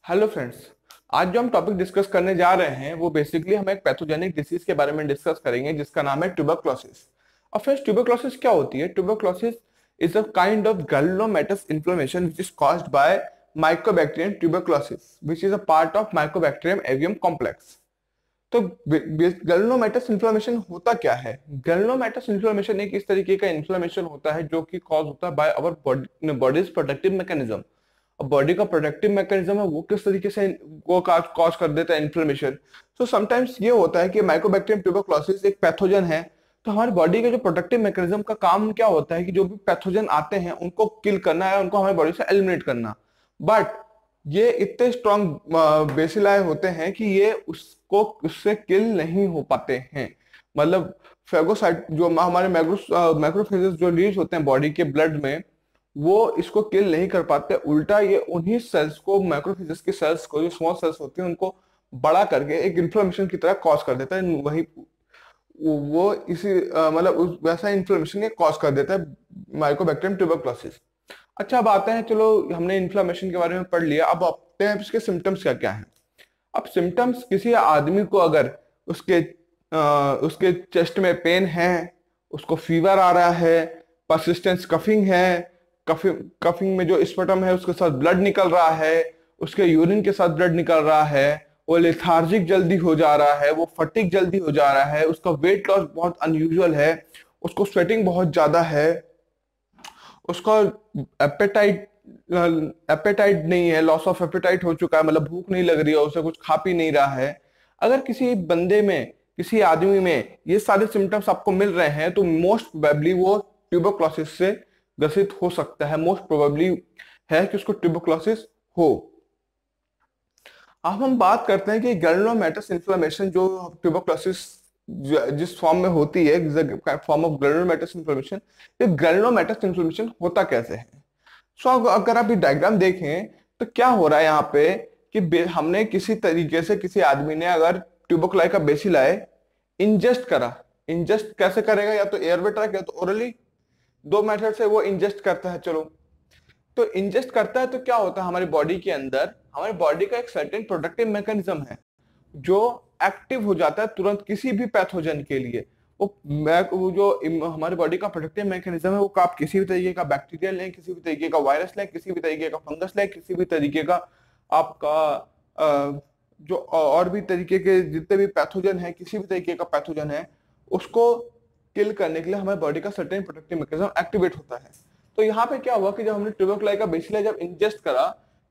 Hello friends. आज जो हम टॉपिक डिस्कस करने जा रहे हैं वो बेसिकली हम एक पैथोजेनिक डिसीज के बारे में डिस्कस करेंगे जिसका नाम है ट्यूबरक्लोसिस। और फ्रेंड्स, ट्यूबरक्लोसिस क्या होती है? Tuberculosis is a kind of granulomatous inflammation which is caused by mycobacterium tuberculosis which is a part of mycobacterium avium complex. तो गैल्वेनोमेटस इन्फ्लेमेशन होता क्या है? गैल्वेनोमेटस इन्फ्लेमेशन एक इस तरीके का इन्फ्लेमेशन होता है जो कि कॉज होता है by our bodies protective mechanism. अब बॉडी का प्रोटेक्टिव मैकेनिज्म है वो किस तरीके से वो कॉज कर देता है इन्फ्लेमेशन। तो समटाइम्स ये होता है कि माइकोबैक्टीरियम ट्यूबरक्लोसिस एक पैथोजन है। तो हमारी बॉडी के जो प्रोटेक्टिव मैकेनिज्म का काम क्या होता है कि जो भी पैथोजन आते हैं उनको किल करना है, उनको हमारी बॉडी से एलिमिनेट करना। बट ये इतने स्ट्रॉन्ग बेसिलाए होते हैं कि ये उसको उससे किल नहीं हो पाते हैं। मतलब फेगोसाइट जो हमारे मैक्रोफेजेस जो रिलीज होते हैं बॉडी के ब्लड में, वो इसको किल नहीं कर पाते। उल्टा ये उन्हीं सेल्स को, मैक्रोफेजेस के सेल्स को, जो स्मॉल सेल्स होते हैं उनको बड़ा करके एक इन्फ्लेमेशन की तरह कॉज कर देता है। वही वो इसी मतलब उस वैसा इन्फ्लेमेशन के कॉज कर देता है माइकोबैक्टीरियम ट्यूबरक्लोसिस। अच्छा, अब आते हैं, चलो हमने इन्फ्लेमेशन के बारे में पढ़ लिया, अब आते हैं इसके सिम्टम्स क्या क्या हैं। अब सिम्टम्स, किसी आदमी को अगर उसके उसके चेस्ट में पेन है, उसको फीवर आ रहा है, परसिस्टेंस कफिंग है, कफिंग में जो स्पटम है उसके साथ ब्लड निकल रहा है, उसके यूरिन के साथ ब्लड निकल रहा है, वो लेथार्जिक जल्दी हो जा रहा है, वो फटीग जल्दी हो जा रहा है, उसका वेट लॉस बहुत अनयूजुअल है, उसको स्वेटिंग बहुत ज्यादा है, उसका एपेटाइट एपेटाइट नहीं है, लॉस ऑफ एपेटाइट हो चुका है, मतलब भूख नहीं लग रही है, उसे कुछ खा पी नहीं रहा है। अगर किसी बंदे में, किसी आदमी में ये सारे सिम्टम्स आपको मिल रहे हैं तो मोस्ट प्रोबेबली वो ट्यूबरक्लोसिस से ग्रसित हो सकता है। मोस्ट प्रोबेबली है कि उसको ट्यूबरक्लोसिस हो। अब हम बात करते हैं कि ग्रैनुलोमेटस इन्फ्लेमेशन जो ट्यूबरक्लोसिस जिस फॉर्म में होती है, फॉर्म ऑफ ग्रैनुलोमेटस इन्फ्लेमेशन, ये ग्रैनुलोमेटस इन्फ्लेमेशन होता कैसे है? सो अगर आप ये डायग्राम देखें तो क्या हो रहा है यहाँ पे कि हमने किसी तरीके से, किसी आदमी ने अगर ट्यूबरकुलाई का बेसिलाई इंजेस्ट करा। इंजेस्ट कैसे करेगा? या तो एयर ट्रैक या तो ओरली, दो मेथड से वो इंजेस्ट करता है। चलो, तो इंजेस्ट करता है तो क्या होता है हमारी बॉडी के अंदर, हमारी बॉडी का एक सर्टेन प्रोटेक्टिव मैकेनिज्म है जो एक्टिव हो जाता है तुरंत किसी भी पैथोजन के लिए। वो जो हमारी बॉडी का प्रोटेक्टिव मैकेनिज्म है वो आप किसी भी तरीके का बैक्टीरिया लें, किसी भी तरीके का वायरस लें, किसी भी तरीके का फंगस लें, किसी भी तरीके का आपका जो और भी तरीके के जितने भी पैथोजन है, किसी भी तरीके का पैथोजन है, उसको किल करने के लिए हमारी बॉडी का सर्टेन प्रोटेक्टिव मैकेनिज्म एक्टिवेट होता है। तो यहाँ पे क्या हुआ कि जब हमने ट्यूबरकुलाई का बेसिलाई जब इंजेस्ट करा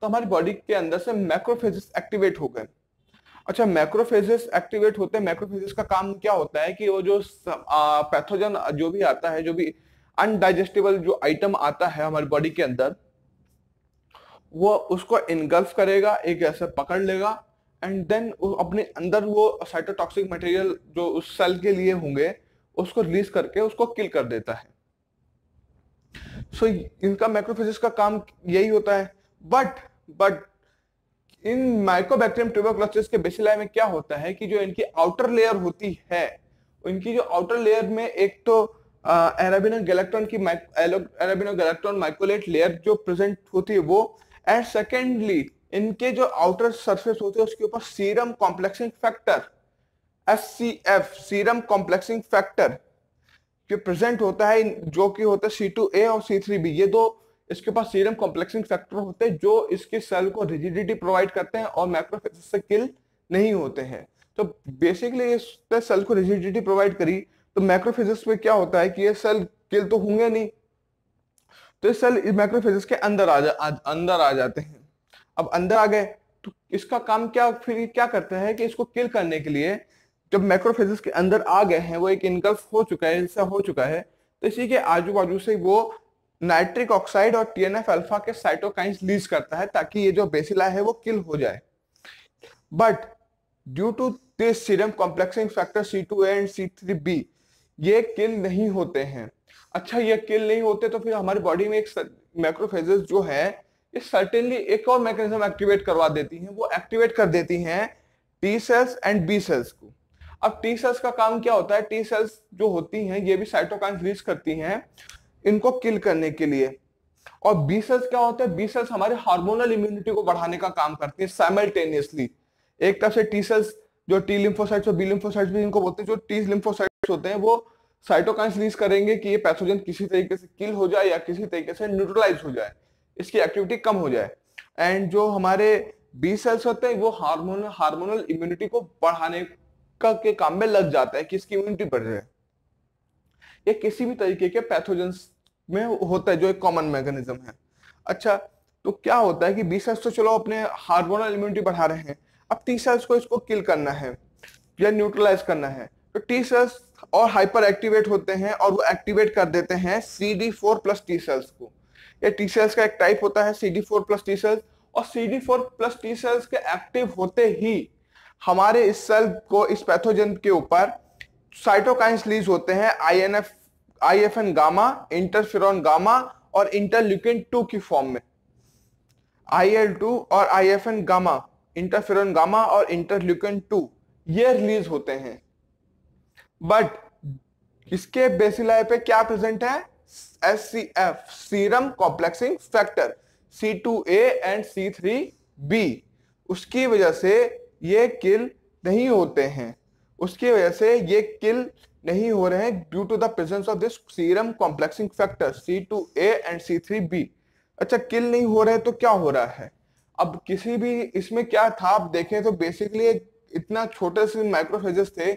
तो हमारी बॉडी के अंदर से मैक्रोफेजेस एक्टिवेट हो गए। अच्छा, मैक्रोफेजेस एक्टिवेट होते हैं। मैक्रोफेजेस का काम क्या होता है कि वो जो पैथोजन जो भी आता है, जो भी अनडाइजेस्टेबल जो आइटम आता है हमारी बॉडी के अंदर, वो उसको इनगल्फ करेगा, एक ऐसे पकड़ लेगा, एंड देन अपने अंदर वो साइटोटॉक्सिक मटेरियल जो उस सेल के लिए होंगे उसको रिलीज करके उसको किल कर देता है। सो इनका मैक्रोफेजेस का काम यही होता है। बट इन माइकोबैक्टीरियम ट्यूबरक्लोसिस के बेसिलाई में क्या होता है कि जो इनकी आउटर लेयर होती है, इनकी जो आउटर लेयर में एक तो अरेबिनोगैलेक्टोन माइकोलेट लेयर जो प्रेजेंट होती है वो, एंड सेकेंडली इनके जो आउटर सरफेस होते हैं उसके ऊपर serum complexing factor, SCF, serum complexing factor जो प्रेजेंट होता है, जो कि होता है C2A और C3B। ये दो इसके पास सीरम कॉम्प्लेक्सिंग फैक्टर होते हैं जो इसके सेल को रिजिडिटी प्रोवाइड करते हैं और मैक्रोफेजेस से किल नहीं होते हैं। तो बेसिकली इसने सेल को रिजिडिटी प्रोवाइड करी, तो मैक्रोफेजेस में क्या होता है कि ये सेल किल तो होंगे नहीं, तो ये सेल मैक्रोफेजेस के अंदर आ जाते हैं। अब अंदर आ गए तो इसका काम क्या, फिर क्या करते हैं कि इसको किल करने के लिए जब मैक्रोफेजेस के अंदर आ गए हैं, वो एक इनगल्फ हो चुका है, हिस्सा हो चुका है, तो इसी के आजू बाजू से वो नाइट्रिक ऑक्साइड और TNF अल्फा के साइटोकाइंस रिलीज करता है ताकि ये जो बेसिला है वो किल हो जाए। But due to this serum complexing factor C2A and C3B ये किल नहीं होते हैं। अच्छा, ये किल नहीं होते तो फिर हमारी बॉडी में एक मैक्रोफेजेस जो है ये सर्टेनली एक और मैकेनिज्म एक्टिवेट करवा देती हैं। वो एक्टिवेट कर देती हैं T cells and B cells को। अब T सेल्स का काम क्या होता है? T सेल्स जो होती हैं ये भी साइटोकाइन रिलीज करती हैं इनको किल करने के लिए। और बी सेल्स क्या होते हैं, बी सेल्स हमारे हार्मोनल इम्यूनिटी को बढ़ाने का काम करते हैं साइमल्टेनियसली। एक तरफ से टी सेल्स, जो टी लिम्फोसाइट्स और बी लिम्फोसाइट्स भी इनको बोलते हैं, जो टी लिम्फोसाइट्स होते हैं वो साइटोकाइंस रिलीज करेंगे कि ये पैथोजन किसी तरीके से किल हो जाए या किसी तरीके से न्यूट्रलाइज हो जाए, इसकी एक्टिविटी कम हो जाए। एंड जो हमारे बी सेल्स होते हैं वो हार्मोनल इम्यूनिटी को बढ़ाने का के काम में लग जाता है कि इसकी इम्यूनिटी बढ़ जाए। ये किसी भी तरीके के पैथोजेंस में होता है जो एक कॉमन मैकेनिज्म है। अच्छा, तो क्या होता है कि बी सेल्स तो चलो अपने हार्मोनल इम्यूनिटी बढ़ा रहे हैं, अब टी सेल्स को इसको किल करना है या न्यूट्रलाइज करना है, तो टी सेल्स और हाइपर एक्टिवेट होते हैं और वो एक्टिवेट कर देते हैं CD4 प्लस टी सेल्स को। ये टी सेल्स का एक टाइप होता है CD4 प्लस टी सेल्स, और CD4 प्लस टी सेल्स के एक्टिव होते ही हमारे इस सेल को, इस पैथोजन के ऊपर साइटोकाइंस रिलीज होते हैं, IFN गामा, इंटरफेरॉन गामा और इंटरल्यूकिन 2 की फॉर्म में। IL-2 और IFN गामा, इंटरफेरॉन गामा और इंटरल्यूकिन 2 ये रिलीज होते हैं। बट इसके बेसिलाई पे क्या प्रेजेंट है, SCF, serum complexing factor, C2A and C3B, उसकी वजह से ये किल नहीं होते हैं, उसकी वजह से ये किल नहीं हो रहे हैं due to the presence of this serum complexing factor C2A and C3B। अच्छा, किल नहीं हो रहे तो क्या हो रहा है, अब किसी भी इसमें क्या था आप देखें तो बेसिकली इतना छोटे से माइक्रोफेजेस थे,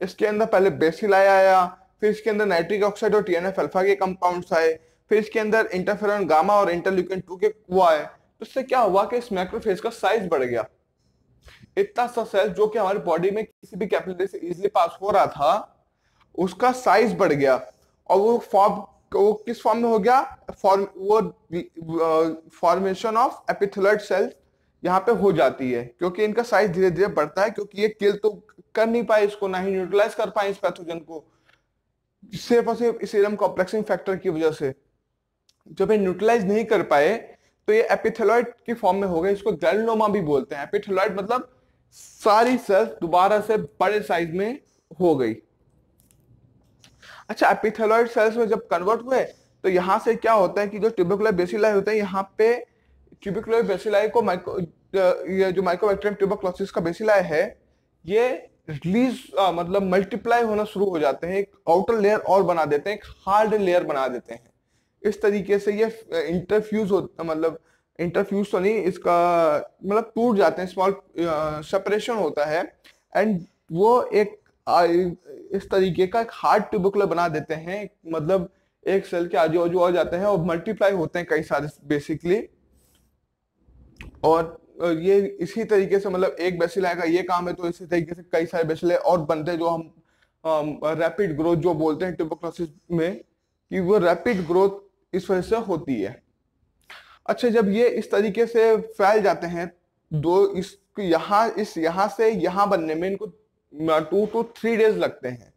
इसके अंदर पहले बेसिलाई आया, फिर इसके अंदर नाइट्रिक ऑक्साइड और TNF अल्फा के कंपाउंड्स आए, फिर इसके अंदर इंटरफेरॉन गामा और इंटरल्यूकिन 2 के वो आए, तो इससे क्या हुआ कि इस मैक्रोफेज का साइज बढ़ गया। इतना सा सेल जो कि हमारी बॉडी में किसी भी कैपिलरी से इजीली पास हो रहा था, उसका साइज बढ़ गया, और वो किस फॉर्म में हो गया, फॉर्मेशन ऑफ एपिथेलॉइड सेल्स यहाँ पे हो जाती है, क्योंकि इनका साइज धीरे धीरे बढ़ता है, क्योंकि ये किल तो कर नहीं पाए इसको, ना ही न्यूट्रलाइज कर पाए इस पैथोजन को, सिर्फ और सिर्फ सीरम कॉम्प्लेक्सिंग फैक्टर की वजह से। जब ये न्यूट्रलाइज नहीं कर पाए तो ये एपिथेलॉइड की फॉर्म में हो गए, इसको ग्रैनुलोमा भी बोलते हैं। एपिथेलॉइड मतलब सारी सेल्स दोबारा से बड़े साइज में हो गई। अच्छा, एपिथेलॉइड सेल्स में जब कन्वर्ट हुए तो यहां से क्या होता है कि जो ट्यूबरकुलर बेसिलाई होते हैं, यहाँ पे ट्यूबरकुलर बेसिलाई को ये जो माइकोबैक्टीरियम ट्यूबरकुलोसिस का बेसिलाई है, ये रिलीज मतलब मल्टीप्लाई होना शुरू हो जाते हैं, एक आउटर लेयर और बना देते हैं, एक हार्ड लेयर बना देते हैं। इस तरीके से ये इंटरफ्यूज होता, मतलब इंटरफ्यूज तो नहीं, इसका मतलब टूट जाते हैं, स्मॉल सेपरेशन होता है, एंड वो एक इस तरीके का एक हार्ड ट्यूबरकुलर बना देते हैं, मतलब एक सेल के आजू बाजू आ जाते हैं और मल्टीप्लाई होते हैं कई सारे बेसिकली। और ये इसी तरीके से, मतलब एक बेसिलाई का ये काम है, तो इसी तरीके से कई सारे बेसिलाई और बनते हैं, जो हम रैपिड ग्रोथ जो बोलते हैं ट्यूबरकुलोसिस में, कि वो रैपिड ग्रोथ इस वजह से होती है। अच्छा, जब ये इस तरीके से फैल जाते हैं, दो इस यहाँ से यहाँ बनने में इनको 2 to 3 डेज लगते हैं,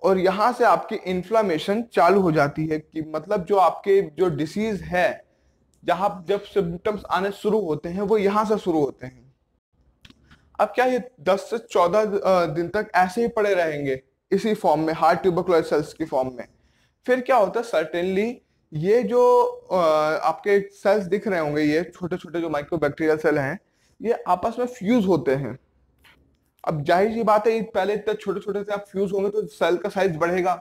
और यहां से आपकी इन्फ्लामेशन चालू हो जाती है, कि मतलब जो आपके जो डिसीज है, जहां जब सिम्टम्स आने शुरू होते हैं वो यहां से शुरू होते हैं। अब क्या ये 10 से 14 दिन तक ऐसे ही पड़े रहेंगे इसी फॉर्म में, हार्ड ट्यूबरकुलर सेल्स की फॉर्म में? फिर क्या होता है, सर्टेनली ये जो आपके सेल्स दिख रहे होंगे, ये छोटे छोटे जो माइक्रोबैक्टीरियल सेल हैं, ये आपस में फ्यूज होते हैं। अब जाहिर सी बात है, पहले इतने छोटे छोटे से आप फ्यूज होंगे तो सेल का साइज बढ़ेगा,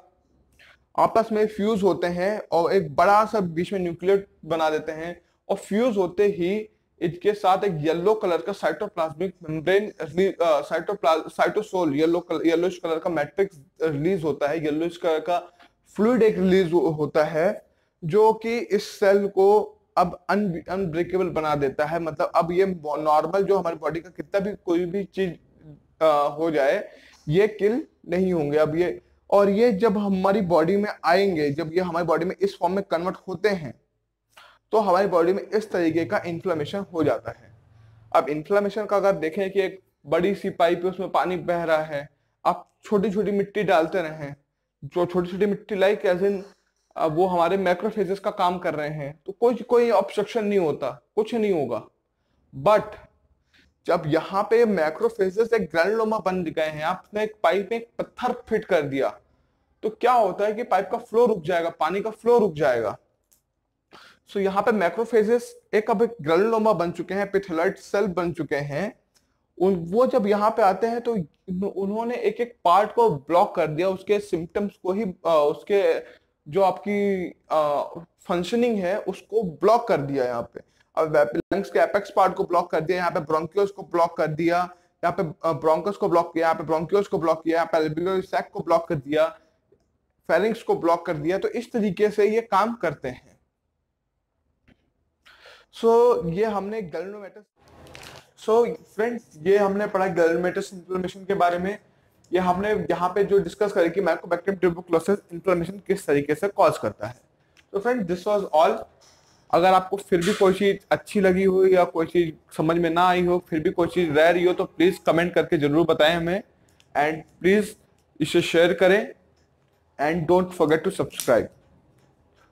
आपस में फ्यूज होते हैं और एक बड़ा सा बीच में न्यूक्लियर बना देते हैं, और फ्यूज होते ही इसके साथ एक येलो कलर का cytoplasmic membrane, cytosol, yellowish colour का मैट्रिक्स रिलीज होता है, येलोइश कलर का फ्लूइड एक रिलीज होता है, जो कि इस सेल को अब अनब्रेकेबल बना देता है। मतलब अब ये नॉर्मल जो हमारी बॉडी का कितना भी कोई भी चीज हो जाए, ये किल नहीं होंगे अब ये। और ये जब हमारी बॉडी में आएंगे, जब ये हमारी बॉडी में इस फॉर्म में कन्वर्ट होते हैं, तो हमारी बॉडी में इस तरीके का इन्फ्लेमेशन हो जाता है। अब इन्फ्लेमेशन का अगर देखें कि एक बड़ी सी पाइप है, उसमें पानी बह रहा है, आप छोटी छोटी मिट्टी डालते रहें, जो छोटी छोटी मिट्टी लाइक एज इन वो हमारे मैक्रोफेजेस का काम कर रहे हैं, तो कोई ऑब्स्ट्रक्शन नहीं होता, कुछ नहीं होगा। बट जब यहाँ पे मैक्रोफेजेस एक ग्रैनुलोमा बन गए हैं, आपने एक पाइप में एक पत्थर फिट कर दिया, तो क्या होता है कि पाइप का फ्लो रुक जाएगा, पानी का फ्लो रुक जाएगा। सो यहाँ पे मैक्रोफेजेस एक अब ग्रेनुलोमा बन चुके हैं, एपिथेलॉइड सेल बन चुके हैं। वो जब यहाँ पे आते हैं तो उन्होंने एक एक पार्ट को ब्लॉक कर दिया, उसके सिम्टम्स को ही उसके जो आपकी फंक्शनिंग है उसको ब्लॉक कर दिया यहाँ पे। अब लंग्स के एपेक्स पार्ट को ब्लॉक कर दिया, यहाँ पे ब्रोंकियोल्स को ब्लॉक कर दिया, यहाँ पे ब्रोंकस को ब्लॉक किया, यहाँ पे ब्रोंकियोल्स को ब्लॉक किया, यहाँ पे एल्वियोलर सैक को ब्लॉक कर दिया, फेरिंग्स को ब्लॉक कर दिया। तो इस तरीके से ये काम करते हैं। ये हमने ग्रेनुलोमेटस फ्रेंड्स ये हमने पढ़ा ग्रेनुलोमेटस इन्फ्लेमेशन के बारे में। ये हमने यहाँ पे जो डिस्कस करी कि माइकोबैक्टीरियम ट्यूबरकुलोसिस इन्फ्लेमेशन किस तरीके से कॉज करता है। तो फ्रेंड दिस वाज ऑल। अगर आपको फिर भी कोई चीज अच्छी लगी हो या कोई चीज समझ में ना आई हो, फिर भी कोई चीज रह रही हो, तो प्लीज कमेंट करके जरूर बताएं हमें, एंड प्लीज इसे शेयर करें, and don't forget to subscribe.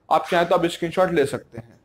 आप चाहें तो आप स्क्रीनशॉट ले सकते हैं।